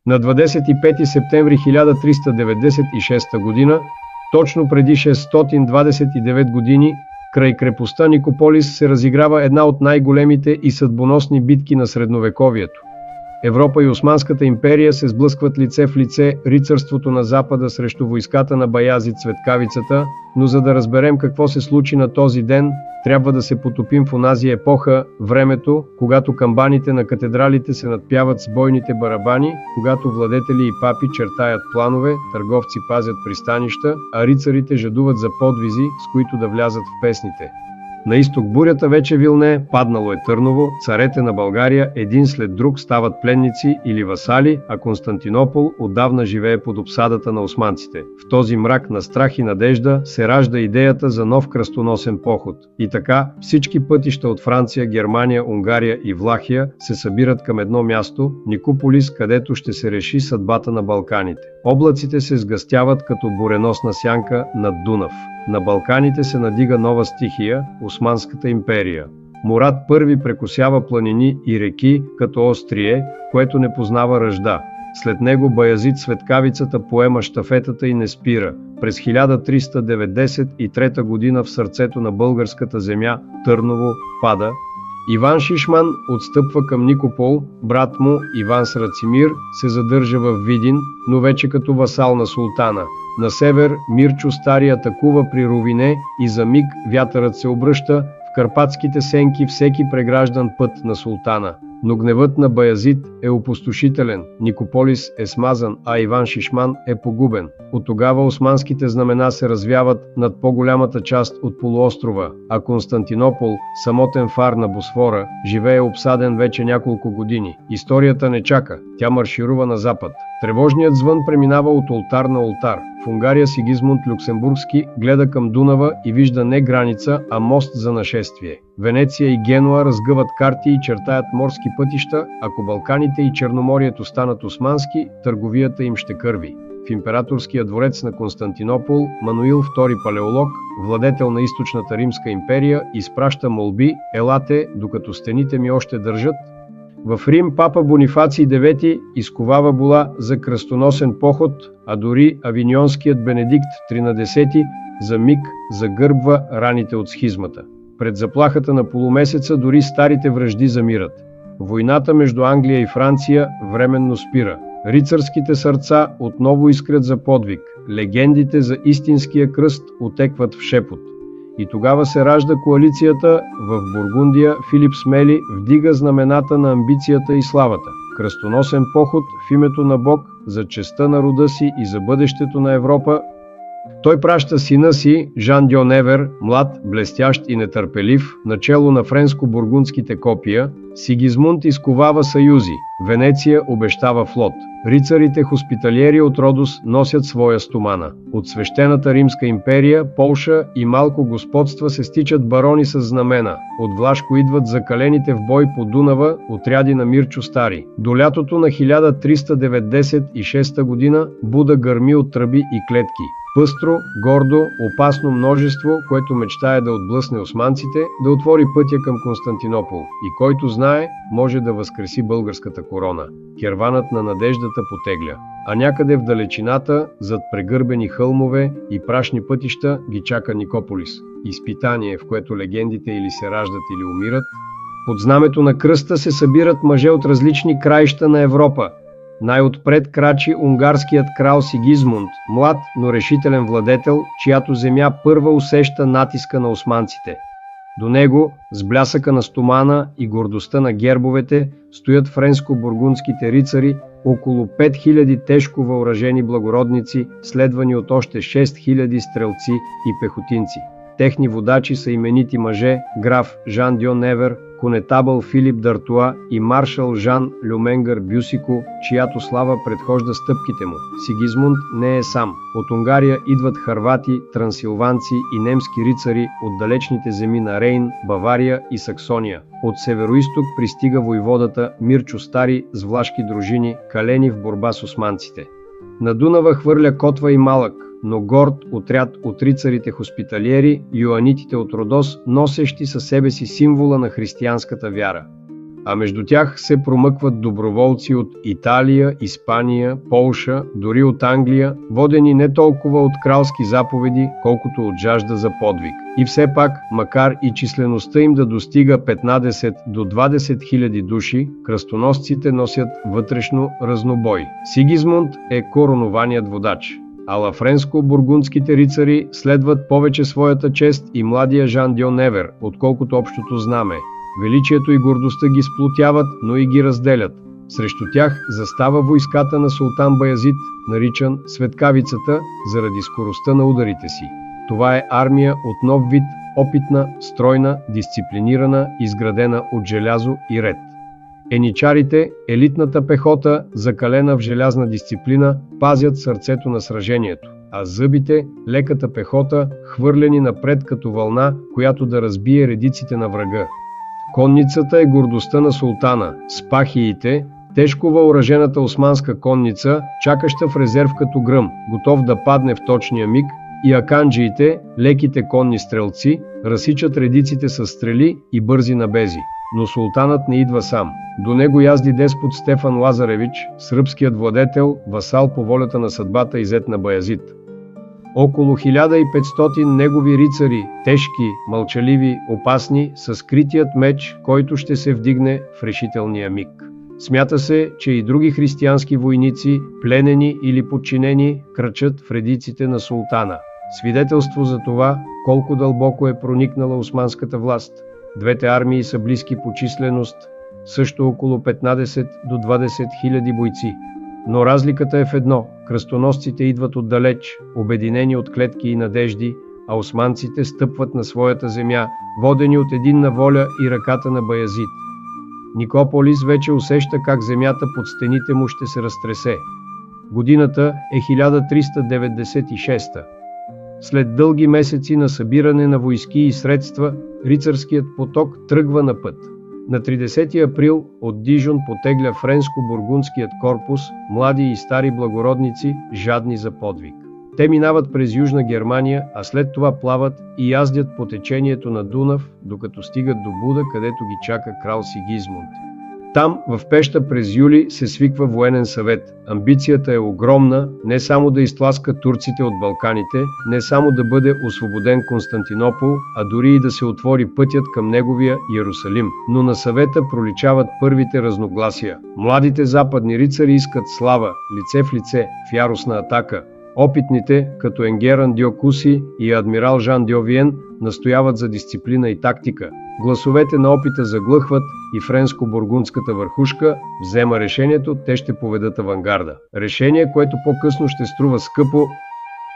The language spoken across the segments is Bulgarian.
На 25 септември 1396 година, точно преди 629 години, край крепостта Никополис се разиграва една от най-големите и съдбоносни битки на средновековието. Европа и Османската империя се сблъскват лице в лице, рицарството на Запада срещу войската на Баязид Цветкавицата, но за да разберем какво се случи на този ден, трябва да се потопим в онази епоха, времето, когато камбаните на катедралите се надпяват с бойните барабани, когато владетели и папи чертаят планове, търговци пазят пристанища, а рицарите жадуват за подвизи, с които да влязат в песните. На изток бурята вече вилне, паднало е Търново, царете на България един след друг стават пленници или васали, а Константинопол отдавна живее под обсадата на османците. В този мрак на страх и надежда се ражда идеята за нов кръстоносен поход. И така всички пътища от Франция, Германия, Унгария и Влахия се събират към едно място – Никополис, където ще се реши съдбата на Балканите. Облаците се сгъстяват като буреносна сянка над Дунав. На Балканите се надига нова стихия – Османската империя. Мурад I прекосява планини и реки като острие, което не познава ръжда. След него Баязид Цветкавицата поема щафетата и не спира. През 1393 година в сърцето на българската земя, Търново, пада. Иван Шишман отстъпва към Никопол, брат му Иван Срацимир се задържа в Видин, но вече като васал на султана. На север Мирчо Стари атакува при Рувине и за миг вятърът се обръща, в карпатските сенки всеки преграждан път на султана. Но гневът на Баязид е опустошителен, Никополис е смазан, а Иван Шишман е погубен. От тогава османските знамена се развяват над по-голямата част от полуострова, а Константинопол, самотен фар на Босфора, живее обсаден вече няколко години. Историята не чака, тя марширува на запад. Тревожният звън преминава от олтар на олтар. В Унгария Сигизмунд Люксембургски гледа към Дунава и вижда не граница, а мост за нашествие. Венеция и Генуа разгъват карти и чертаят морски пътища, ако Балканите и Черноморието станат османски, търговията им ще кърви. В императорския дворец на Константинопол Мануил II Палеолог, владетел на източната Римска империя, изпраща молби: елате, докато стените ми още държат. В Рим папа Бонифаций IX изковава була за кръстоносен поход, а дори авиньонският Бенедикт XIII за миг загърбва раните от схизмата. Пред заплахата на полумесеца дори старите вражди замират. Войната между Англия и Франция временно спира. Рицарските сърца отново искрят за подвиг. Легендите за истинския кръст отекват в шепот. И тогава се ражда коалицията. В Бургундия Филип Смели вдига знамената на амбицията и славата. Кръстоносен поход в името на Бог, за честта на рода си и за бъдещето на Европа. Той праща сина си, Жан Дьо Невер, млад, блестящ и нетърпелив, начело на френско-бургундските копия. Сигизмунд изковава съюзи. Венеция обещава флот. Рицарите хоспиталиери от Родос носят своя стомана. От свещената Римска империя, Полша и малко господства се стичат барони с знамена. От Влашко идват закалените в бой по Дунава отряди на Мирчо Стари. До лятото на 1396 година Буда гърми от тръби и клетки. Пъстро, гордо, опасно множество, което мечтае да отблъсне османците, да отвори пътя към Константинопол. И който знае, може да възкреси българската корона. Керванът на надеждата потегля. А някъде в далечината, зад прегърбени хълмове и прашни пътища, ги чака Никополис. Изпитание, в което легендите или се раждат, или умират. Под знамето на кръста се събират мъже от различни краища на Европа. Най-отпред крачи унгарският крал Сигизмунд, млад, но решителен владетел, чиято земя първа усеща натиска на османците. До него, с блясъка на стомана и гордостта на гербовете, стоят френско-бургундските рицари, около 5000 тежко въоръжени благородници, следвани от още 6000 стрелци и пехотинци. Техни водачи са именити мъже: граф Жан Дьо Невер, конетабъл Филип Д'Артуа и маршал Жан Люменгър Бюсико, чиято слава предхожда стъпките му. Сигизмунд не е сам. От Унгария идват хървати, трансилванци и немски рицари от далечните земи на Рейн, Бавария и Саксония. От североизток пристига войводата Мирчо Стари с влашки дружини, калени в борба с османците. На Дунава хвърля котва и малък, но горд отряд от рицарите хоспиталиери, йоанитите от Родос, носещи със себе си символа на християнската вяра. а между тях се промъкват доброволци от Италия, Испания, Полша, дори от Англия, водени не толкова от кралски заповеди, колкото от жажда за подвиг. И все пак, макар и числеността им да достига 15 до 20 хиляди души, кръстоносците носят вътрешно разнобой. Сигизмунд е коронованият водач. Ала френско-бургундските рицари следват повече своята чест и младия Жан Дьо Невер, отколкото общото знаме. Величието и гордостта ги сплотяват, но и ги разделят. Срещу тях застава войската на султан Баязид, наричан Светкавицата, заради скоростта на ударите си. Това е армия от нов вид, опитна, стройна, дисциплинирана, изградена от желязо и ред. Еничарите, елитната пехота, закалена в желязна дисциплина, пазят сърцето на сражението, а зъбите, леката пехота, хвърлени напред като вълна, която да разбие редиците на врага. Конницата е гордостта на султана, спахиите, тежко въоръжената османска конница, чакаща в резерв като гръм, готов да падне в точния миг, и аканджиите, леките конни стрелци, разсичат редиците с стрели и бързи набези. Но султанът не идва сам. До него язди деспот Стефан Лазаревич, сръбският владетел, васал по волята на съдбата и зет на Баязид. Около 1500 негови рицари, тежки, мълчаливи, опасни, с скритият меч, който ще се вдигне в решителния миг. Смята се, че и други християнски войници, пленени или подчинени, крачат в редиците на султана. Свидетелство за това, колко дълбоко е проникнала османската власт. Двете армии са близки по численост, също около 15 до 20 хиляди бойци. Но разликата е в едно – кръстоносците идват отдалеч, обединени от клетки и надежди, а османците стъпват на своята земя, водени от единна воля и ръката на Баязид. Никополис вече усеща как земята под стените му ще се разтресе. Годината е 1396. След дълги месеци на събиране на войски и средства, рицарският поток тръгва на път. На 30 април от Дижон потегля френско-бургундският корпус, млади и стари благородници, жадни за подвиг. Те минават през Южна Германия, а след това плават и яздят по течението на Дунав, докато стигат до Буда, където ги чака крал Сигизмунд. Там, в Пеща през юли, се свиква военен съвет. Амбицията е огромна, не само да изтласка турците от Балканите, не само да бъде освободен Константинопол, а дори и да се отвори пътят към неговия Йерусалим. Но на съвета проличават първите разногласия. Младите западни рицари искат слава, лице в лице, в яростна атака. Опитните, като Енгеран Диокуси и адмирал Жан Диовиен, настояват за дисциплина и тактика. Гласовете на опита заглъхват и френско-бургундската върхушка взема решението, те ще поведат авангарда. Решение, което по-късно ще струва скъпо.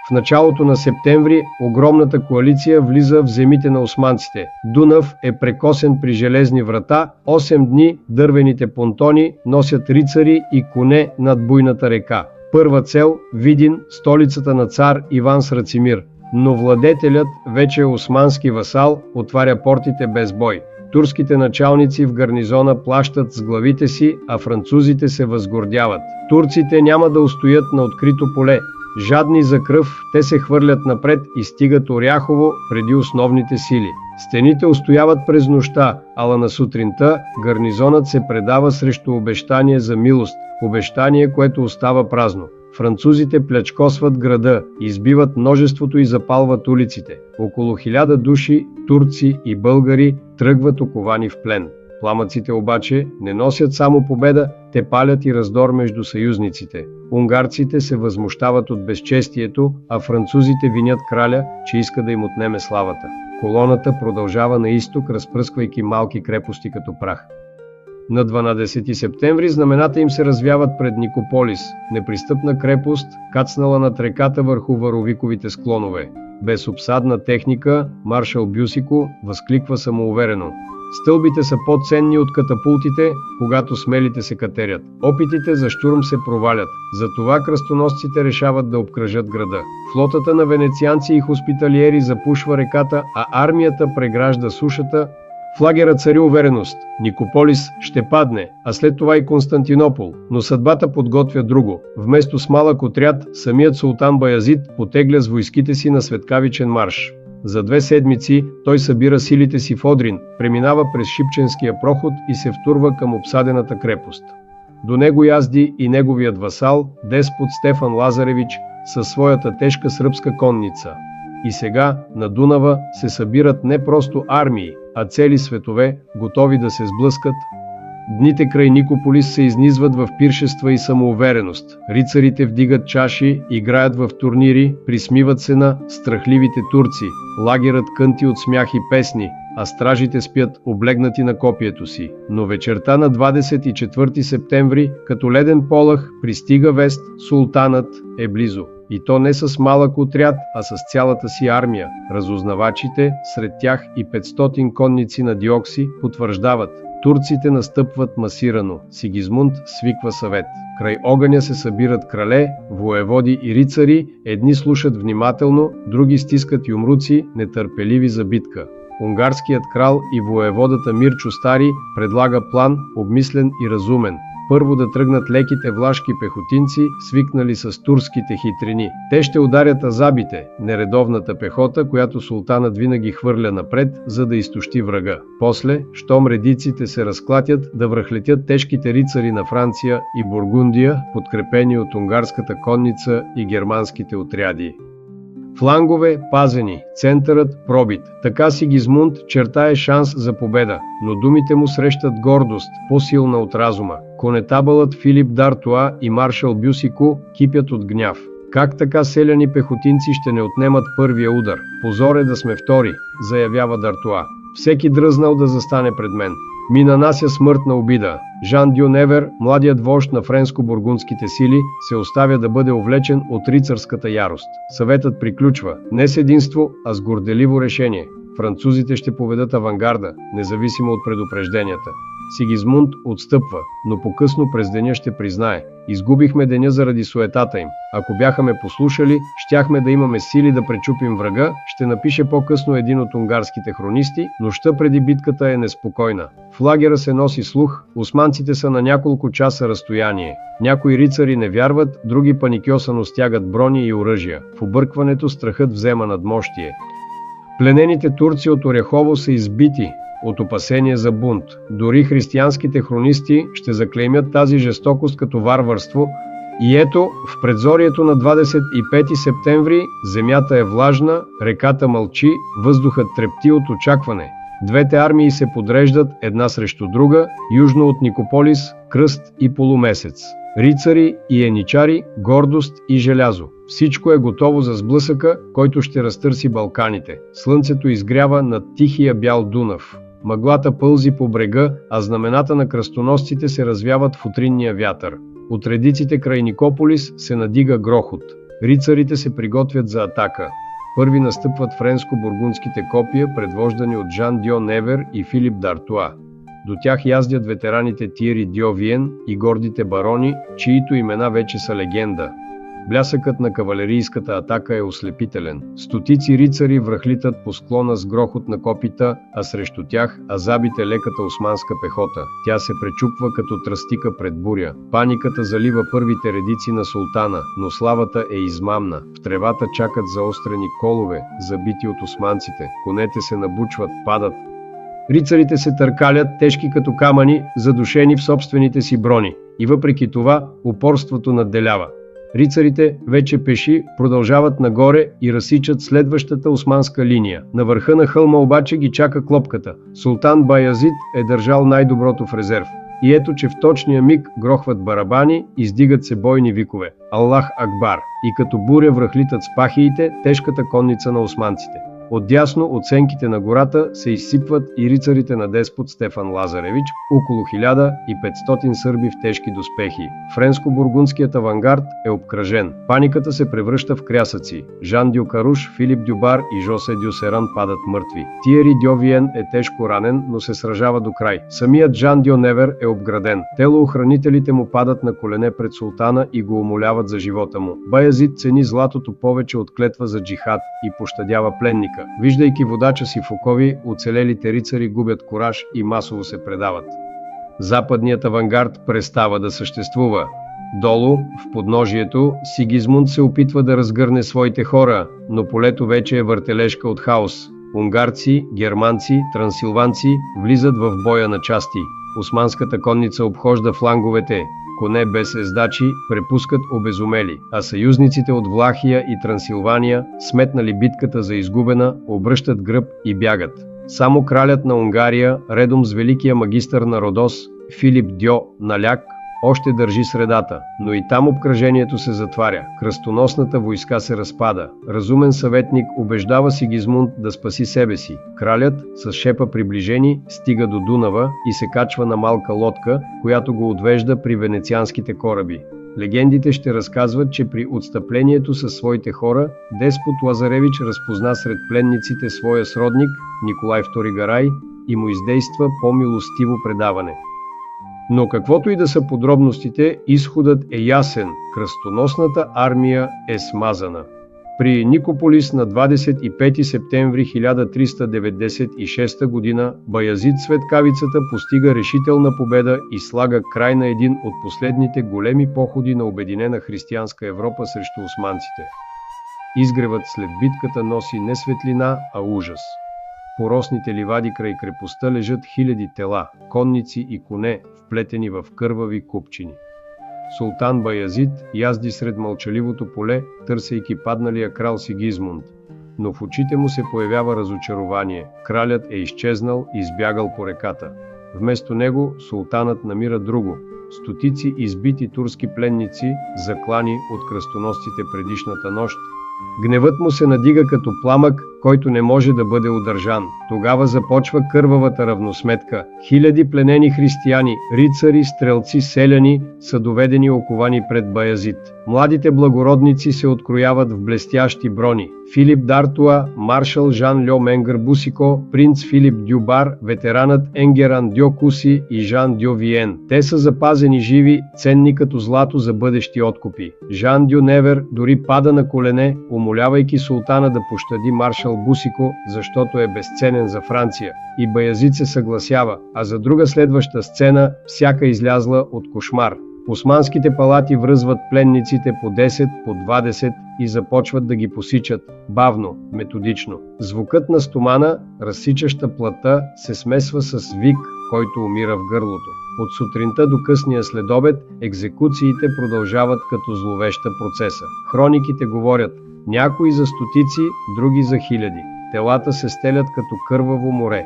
В началото на септември огромната коалиция влиза в земите на османците. Дунав е прекосен при железни врата, 8 дни дървените понтони носят рицари и коне над буйната река. Първа цел – Видин, столицата на цар Иван Срацимир. Но владетелят, вече османски васал, отваря портите без бой. Турските началници в гарнизона плащат с главите си, а французите се възгордяват. Турците няма да устоят на открито поле. Жадни за кръв, те се хвърлят напред и стигат Оряхово преди основните сили. Стените устояват през нощта, ала на сутринта гарнизонът се предава срещу обещание за милост, обещание, което остава празно. Французите плячкосват града, избиват множеството и запалват улиците. Около 1000 души, турци и българи, тръгват оковани в плен. Пламъците обаче не носят само победа, те палят и раздор между съюзниците. Унгарците се възмущават от безчестието, а французите винят краля, че иска да им отнеме славата. Колоната продължава на изток, разпръсквайки малки крепости като прах. На 12 септември знамената им се развяват пред Никополис, непристъпна крепост, кацнала над реката върху варовиковите склонове. Без обсадна техника, маршал Бюсико възкликва самоуверено: „Стълбите са по-ценни от катапултите, когато смелите се катерят. Опитите за щурм се провалят, затова кръстоносците решават да обкръжат града. Флотата на венецианци и хоспиталиери запушва реката, а армията прегражда сушата. В лагера цари увереност. Никополис ще падне, а след това и Константинопол. Но съдбата подготвя друго. Вместо с малък отряд, самият султан Баязид потегля с войските си на светкавичен марш. За 2 седмици той събира силите си в Одрин, преминава през Шипченския проход и се втурва към обсадената крепост. До него язди и неговият васал, деспот Стефан Лазаревич, със своята тежка сръбска конница. И сега на Дунава се събират не просто армии, а цели светове, готови да се сблъскат. Дните край Никополис се изнизват в пиршества и самоувереност. Рицарите вдигат чаши, играят в турнири, присмиват се на страхливите турци. Лагерът кънти от смях и песни, а стражите спят облегнати на копието си. Но вечерта на 24 септември, като леден полъх, пристига вест, султанът е близо. И то не с малък отряд, а с цялата си армия. Разузнавачите, сред тях и 500 конници на Диокси, потвърждават. Турците настъпват масирано. Сигизмунд свиква съвет. Край огъня се събират крале, воеводи и рицари, едни слушат внимателно, други стискат юмруци, нетърпеливи за битка. Унгарският крал и воеводата Мирчо Стари предлага план, обмислен и разумен. Първо да тръгнат леките влашки пехотинци, свикнали с турските хитрини. Те ще ударят азабите, нередовната пехота, която султанът винаги хвърля напред, за да изтощи врага. После, щом редиците се разклатят, да връхлетят тежките рицари на Франция и Бургундия, подкрепени от унгарската конница и германските отряди. Флангове пазени, центърът пробит. Така Сигизмунд чертае шанс за победа, но думите му срещат гордост, по-силна от разума. Конетабълът Филип д'Артуа и маршал Бюсико кипят от гняв. Как така селяни пехотинци ще не отнемат първия удар? Позор е да сме втори, заявява д'Артуа. Всеки дръзнал да застане пред мен. Ми нанася смъртна обида. Жан Дю Невер, младият вожд на френско-бургундските сили, се оставя да бъде увлечен от рицарската ярост. Съветът приключва не с единство, а с горделиво решение. Французите ще поведат авангарда, независимо от предупрежденията. Сигизмунд отстъпва, но по-късно през деня ще признае: изгубихме деня заради суетата им. Ако бяха ме послушали, щяхме да имаме сили да пречупим врага, ще напише по-късно един от унгарските хронисти. Нощта преди битката е неспокойна. В лагера се носи слух, османците са на няколко часа разстояние. Някои рицари не вярват, други паникьосано стягат брони и оръжия. В объркването страхът взема надмощие. Пленените турци от Оряхово са избити от опасение за бунт. Дори християнските хронисти ще заклеймят тази жестокост като варварство. И ето, в предзорието на 25 септември, земята е влажна, реката мълчи, въздухът трепти от очакване. Двете армии се подреждат една срещу друга, южно от Никополис, кръст и полумесец. Рицари и еничари, гордост и желязо. Всичко е готово за сблъсъка, който ще разтърси Балканите. Слънцето изгрява над тихия бял Дунав. Мъглата пълзи по брега, а знамената на кръстоносците се развяват в утринния вятър. От редиците край Никополис се надига грохот. Рицарите се приготвят за атака. Първи настъпват френско-бургундските копия, предвождани от Жан Дю Невер и Филип д'Артуа. До тях яздят ветераните Тиери Дю Виен и гордите барони, чието имена вече са легенда. Блясъкът на кавалерийската атака е ослепителен. Стотици рицари връхлитат по склона с грохот на копита, а срещу тях азабите леката османска пехота. Тя се пречупва като тръстика пред буря. Паниката залива първите редици на султана, но славата е измамна. В тревата чакат заострени колове, забити от османците. Конете се набучват, падат. Рицарите се търкалят, тежки като камъни, задушени в собствените си брони. И въпреки това, упорството надделява. Рицарите, вече пеши, продължават нагоре и разсичат следващата османска линия. На върха на хълма обаче ги чака клопката. Султан Баязид е държал най-доброто в резерв. И ето, че в точния миг грохват барабани, издигат се бойни викове. Аллах Акбар! И като буря връхлитат спахиите, тежката конница на османците. Отдясно от сенките на гората се изсипват и рицарите на деспот Стефан Лазаревич, около 1500 сърби в тежки доспехи. Френско-бургундският авангард е обкръжен. Паниката се превръща в крясъци. Жан Дю Каруш, Филип Дюбар и Жосе Дю Серан падат мъртви. Тиери Дю Виен е тежко ранен, но се сражава до край. Самият Жан Дю Невер е обграден. Телоохранителите му падат на колене пред султана и го умоляват за живота му. Баязид цени златото повече от клетва за джихад и пощадява пленника. Виждайки водача си в окови, оцелелите рицари губят кураж и масово се предават. Западният авангард престава да съществува. Долу, в подножието, Сигизмунд се опитва да разгърне своите хора, но полето вече е въртележка от хаос. Унгарци, германци, трансилванци влизат в боя на части. Османската конница обхожда фланговете. Коне без ездачи препускат обезумели, а съюзниците от Влахия и Трансилвания, сметнали битката за изгубена, обръщат гръб и бягат. Само кралят на Унгария, редом с великия магистър на Родос, Филип Дьо Наляк, още държи средата, но и там обкръжението се затваря. Кръстоносната войска се разпада. Разумен съветник убеждава Сигизмунд да спаси себе си. Кралят, с шепа приближени, стига до Дунава и се качва на малка лодка, която го отвежда при венецианските кораби. Легендите ще разказват, че при отстъплението със своите хора, деспот Лазаревич разпозна сред пленниците своя сродник, Николай II Гарай, и му издейства по-милостиво предаване. Но каквото и да са подробностите, изходът е ясен – кръстоносната армия е смазана. При Никополис на 25 септември 1396 г. Баязид Светкавицата постига решителна победа и слага край на един от последните големи походи на обединена християнска Европа срещу османците. Изгревът след битката носи не светлина, а ужас. В поросните ливади край крепостта лежат хиляди тела, конници и коне, вплетени в кървави купчини. Султан Баязид язди сред мълчаливото поле, търсейки падналия крал Сигизмунд. Но в очите му се появява разочарование. Кралят е изчезнал и избягал по реката. Вместо него султанът намира друго. Стотици избити турски пленници, заклани от кръстоносците предишната нощ. Гневът му се надига като пламък, който не може да бъде удържан. Тогава започва кървавата равносметка. Хиляди пленени християни, рицари, стрелци, селяни са доведени оковани пред Баязид. Младите благородници се открояват в блестящи брони. Филип Д'Артуа, маршал Жан Льо Менгър Бусико, принц Филип Дюбар, ветеранът Енгеран Дьо Куси и Жан Дьо Виен. Те са запазени живи, ценни като злато за бъдещи откупи. Жан Дьо Невер дори пада на колене, умолявайки султана да пощади маршал Бусико, защото е безценен за Франция. И Баязид се съгласява, а за друга следваща сцена, всяка излязла от кошмар. Османските палати връзват пленниците по 10, по 20 и започват да ги посичат, бавно, методично. Звукът на стомана, разсичаща плътта, се смесва с вик, който умира в гърлото. От сутринта до късния следобед екзекуциите продължават като зловеща процеса. Хрониките говорят: някои за стотици, други за хиляди. Телата се стелят като кърваво море.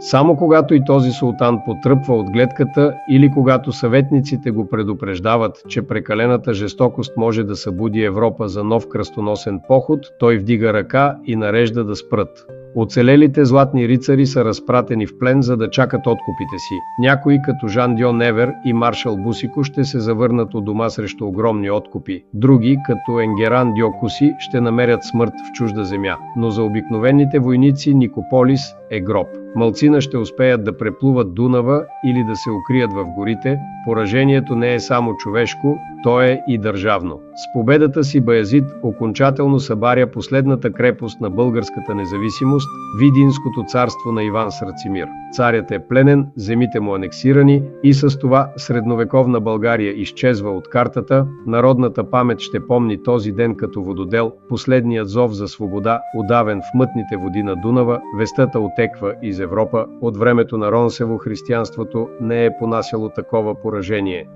Само когато и този султан потръпва от гледката или когато съветниците го предупреждават, че прекалената жестокост може да събуди Европа за нов кръстоносен поход, той вдига ръка и нарежда да спрат. Оцелелите златни рицари са разпратени в плен, за да чакат откупите си. Някои като Жан Дьо Невер и маршал Бусико ще се завърнат у дома срещу огромни откупи. Други, като Енгеран Дьо Куси, ще намерят смърт в чужда земя. Но за обикновените войници Никополис е гроб. Малцина ще успеят да преплуват Дунава или да се укрият в горите. Поражението не е само човешко, то е и държавно. С победата си Баязид окончателно събаря последната крепост на българската независимост, Видинското царство на Иван Срацимир. Царят е пленен, земите му анексирани и с това средновековна България изчезва от картата. Народната памет ще помни този ден като вододел, последният зов за свобода, удавен в мътните води на Дунава. Вестата отеква из Европа. От времето на Ронсево християнството не е понасяло такова поражение.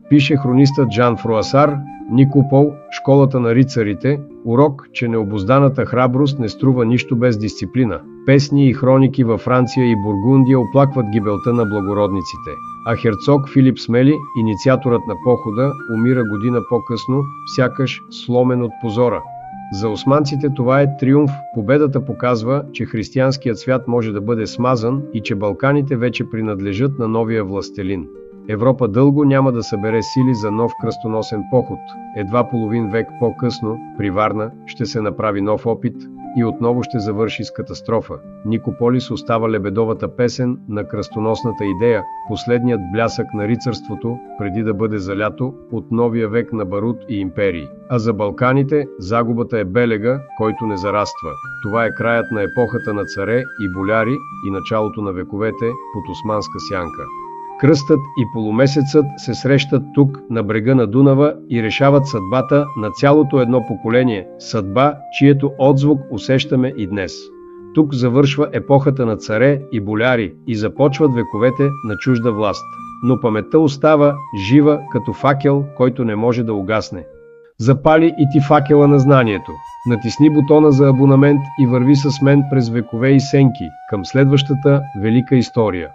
Пише хронистът Жан Фруасар, Никопол, школата на рицарите, урок, че необузданата храброст не струва нищо без дисциплина. Песни и хроники във Франция и Бургундия оплакват гибелта на благородниците. А херцог Филип Смели, инициаторът на похода, умира година по-късно, сякаш сломен от позора. За османците това е триумф. Победата показва, че християнският свят може да бъде смазан и че Балканите вече принадлежат на новия властелин. Европа дълго няма да събере сили за нов кръстоносен поход. Едва половин век по-късно, при Варна, ще се направи нов опит и отново ще завърши с катастрофа. Никополис остава лебедовата песен на кръстоносната идея, последният блясък на рицарството, преди да бъде залято от новия век на барут и империи. А за Балканите загубата е белега, който не зараства. Това е краят на епохата на царе и боляри и началото на вековете под османска сянка. Кръстът и полумесецът се срещат тук, на брега на Дунава, и решават съдбата на цялото едно поколение, съдба, чието отзвук усещаме и днес. Тук завършва епохата на царе и боляри и започват вековете на чужда власт. Но паметта остава жива като факел, който не може да угасне. Запали и ти факела на знанието. Натисни бутона за абонамент и върви с мен през векове и сенки към следващата велика история.